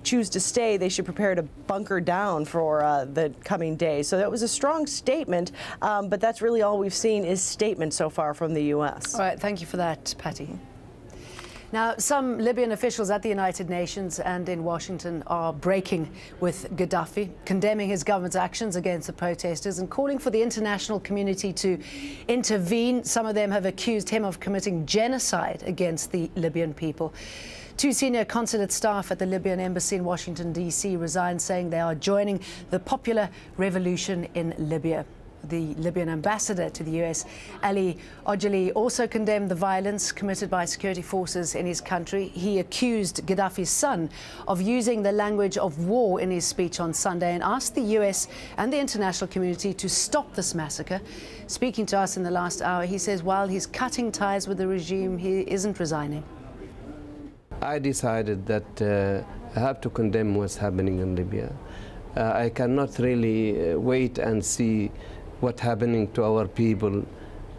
choose to stay, they should prepare to bunker down for the coming days. So that was a strong statement, but that's really all we've seen is statements so far from the U.S. All right, thank you for that, Patty. Now, some Libyan officials at the United Nations and in Washington are breaking with Gaddafi, condemning his government's actions against the protesters and calling for the international community to intervene. Some of them have accused him of committing genocide against the Libyan people. Two senior consulate staff at the Libyan embassy in Washington, D.C. resigned, saying they are joining the popular revolution in Libya. The Libyan ambassador to the U.S., AlJazeera, also condemned the violence committed by security forces in his country. He accused Gaddafi's son of using the language of war in his speech on Sunday and asked the U.S. and the international community to stop this massacre. Speaking to us in the last hour, he says while he's cutting ties with the regime, he isn't resigning. I decided that I have to condemn what's happening in Libya. I cannot really wait and see what's happening to our people,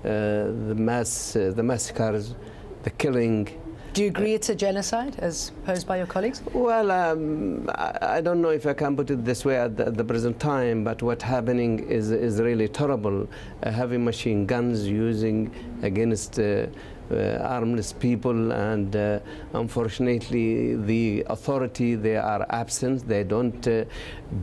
the massacres, the killing. Do you agree it's a genocide, as posed by your colleagues? Well, I don't know if I can put it this way at the present time, but what's happening is really terrible. Heavy machine guns using against armless people, and unfortunately the authority, they are absent. They don't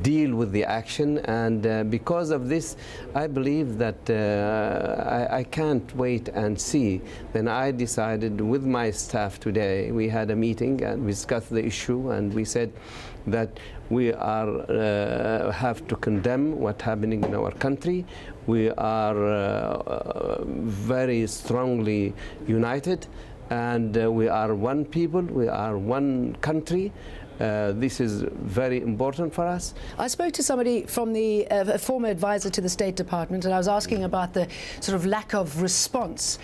deal with the action, and because of this I believe that I can't wait and see. Then I decided with my staff today, we had a meeting and we discussed the issue, and we said that we are have to condemn what's happening in our country. We are very strongly united, and we are one people, we are one country. This is very important for us. I spoke to somebody from the former advisor to the State Department, and I was asking about the sort of lack of response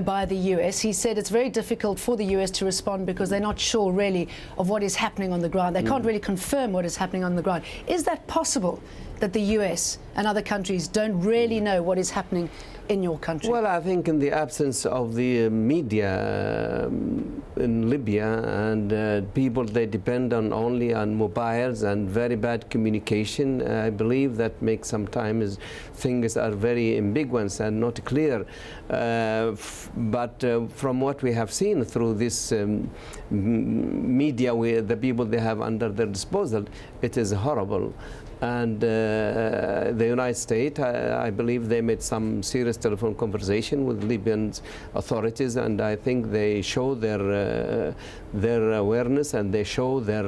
by the US. He said it's very difficult for the US to respond because they're not sure really of what is happening on the ground. They can't really confirm what is happening on the ground. Is that possible, that the US and other countries don't really know what is happening in your country? Well, I think in the absence of the media in Libya, and people, they depend on only on mobiles and very bad communication, I believe that makes sometimes things are very ambiguous and not clear. But from what we have seen through this media, the people they have under their disposal, it is horrible. And the United States, I believe they made some serious telephone conversation with Libyan authorities, and I think they show their awareness, and they show their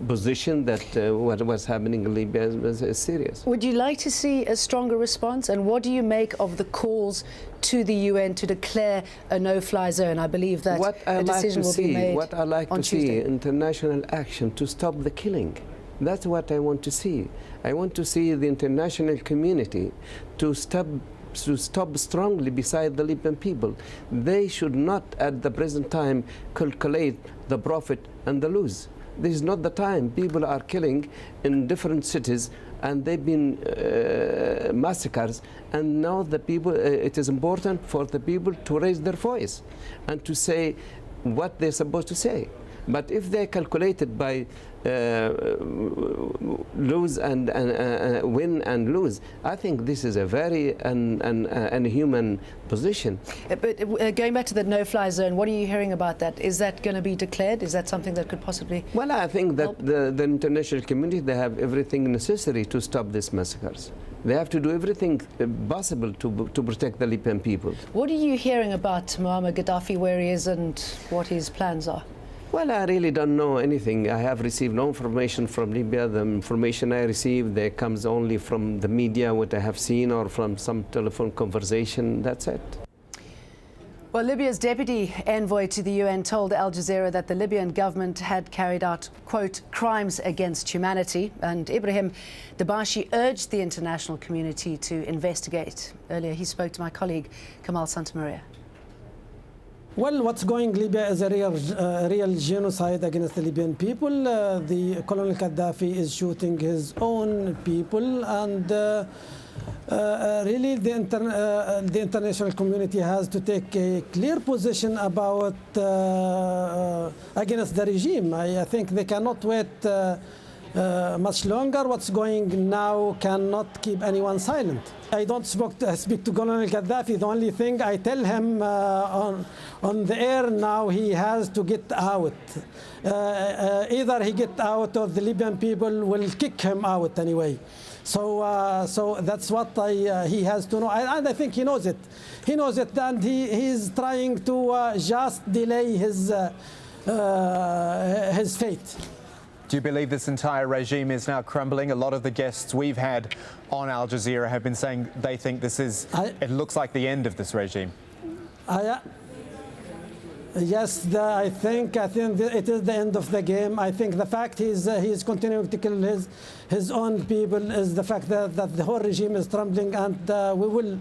position that what was happening in Libya is serious. Would you like to see a stronger response? And what do you make of the calls to the UN to declare a no-fly zone? I believe that a decision will be made on Tuesday. What I like to see, international action to stop the killing. That's what I want to see. I want to see the international community to stop strongly beside the Libyan people. They should not, at the present time, calculate the profit and the lose. This is not the time. People are killing in different cities, and they've been massacres, and now the people, it is important for the people to raise their voice and to say what they're supposed to say. But if they're calculated by lose and win and lose, I think this is a very inhuman position. But going back to the no-fly zone, what are you hearing about that? Is that going to be declared? Is that something that could possibly Well, I think that the international community, they have everything necessary to stop these massacres. They have to do everything possible to protect the Libyan people. What are you hearing about Muammar Gaddafi, where he is and what his plans are? Well, I really don't know anything. I have received no information from Libya. The information I received, there comes only from the media, what I have seen, or from some telephone conversation. That's it. Well, Libya's deputy envoy to the UN told AlJazeera that the Libyan government had carried out, quote, crimes against humanity. And Ibrahim Dabashi urged the international community to investigate. Earlier, he spoke to my colleague, Kamal Santamaria. Well, what's going Libya is a real genocide against the Libyan people. The Colonel Gaddafi is shooting his own people, and really the international community has to take a clear position about against the regime. I think they cannot wait much longer. What's going now cannot keep anyone silent. I don't speak to Colonel Gaddafi. The only thing I tell him on the air now, he has to get out. Either he get out or the Libyan people will kick him out anyway. So that's what he has to know, and I think he knows it. He knows it, and he's trying to just delay his fate. Do you believe this entire regime is now crumbling? A lot of the guests we've had on Al Jazeera have been saying they think this is, it looks like the end of this regime. Yes, I think it is the end of the game. I think the fact he's continuing to kill his own people is the fact that the whole regime is crumbling, and we will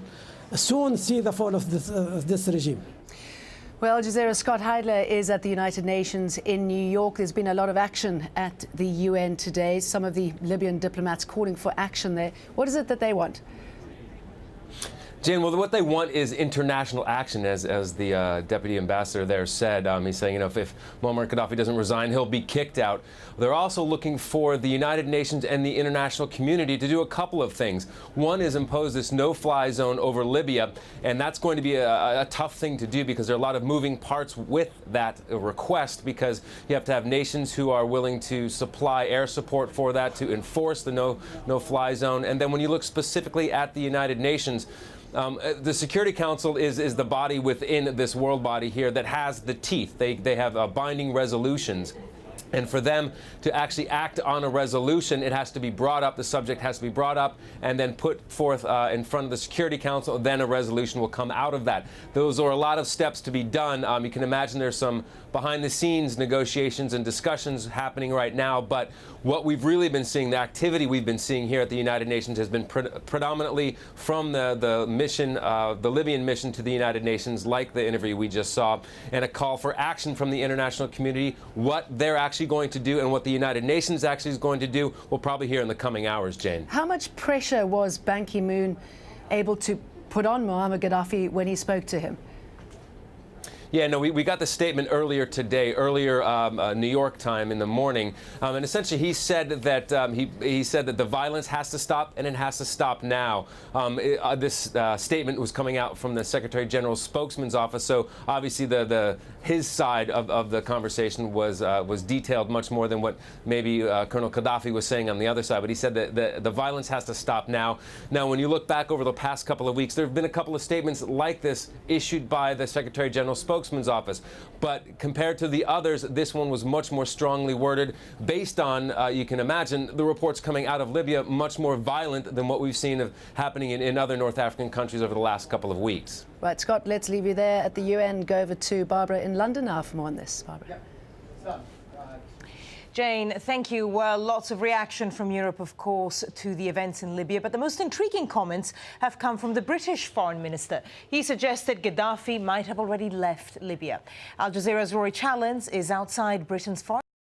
soon see the fall of this regime. Well, Al Jazeera, Scott Heidler is at the United Nations in New York. There's been a lot of action at the UN today. Some of the Libyan diplomats calling for action there. What is it that they want? Jane, well, what they want is international action, as the deputy ambassador there said. He's saying, you know, if Muammar Gaddafi doesn't resign, he'll be kicked out. They're also looking for the United Nations and the international community to do a couple of things. One is impose this no-fly zone over Libya, and that's going to be a tough thing to do because there are a lot of moving parts with that request, because you have to have nations who are willing to supply air support for that, to enforce the no-fly zone. And then when you look specifically at the United Nations, the Security Council is the body within this world body here that has the teeth. They have binding resolutions. And for them to actually act on a resolution, it has to be brought up, the subject has to be brought up and then put forth in front of the Security Council. Then a resolution will come out of that. Those are a lot of steps to be done. You can imagine there's some behind-the-scenes negotiations and discussions happening right now. But what we've really been seeing, the activity we've been seeing here at the United Nations has been predominantly from the mission, the Libyan mission to the United Nations, like the interview we just saw, and a call for action from the international community. What they're actually going to do and what the United Nations actually is going to do, we'll probably hear in the coming hours, Jane. How much pressure was Ban Ki-moon able to put on Muammar Gaddafi when he spoke to him? Yeah, no, we got the statement earlier today, New York time in the morning, and essentially he said that he said that the violence has to stop, and it has to stop now. This statement was coming out from the Secretary General's spokesman's office, so obviously his side of the conversation was detailed much more than what maybe Colonel Gaddafi was saying on the other side. But he said that the violence has to stop now. Now, when you look back over the past couple of weeks, there have been a couple of statements like this issued by the Secretary General's spokesman's office. But compared to the others, this one was much more strongly worded, based on, you can imagine, the reports coming out of Libya, much more violent than what we've seen happening in other North African countries over the last couple of weeks. Right, Scott, let's leave you there at the UN. Go over to Barbara in London now for more on this. Barbara. Yeah. Jane, thank you. Well, lots of reaction from Europe, of course, to the events in Libya. But the most intriguing comments have come from the British foreign minister. He suggested Gaddafi might have already left Libya. Al Jazeera's Rory Challens is outside Britain's foreign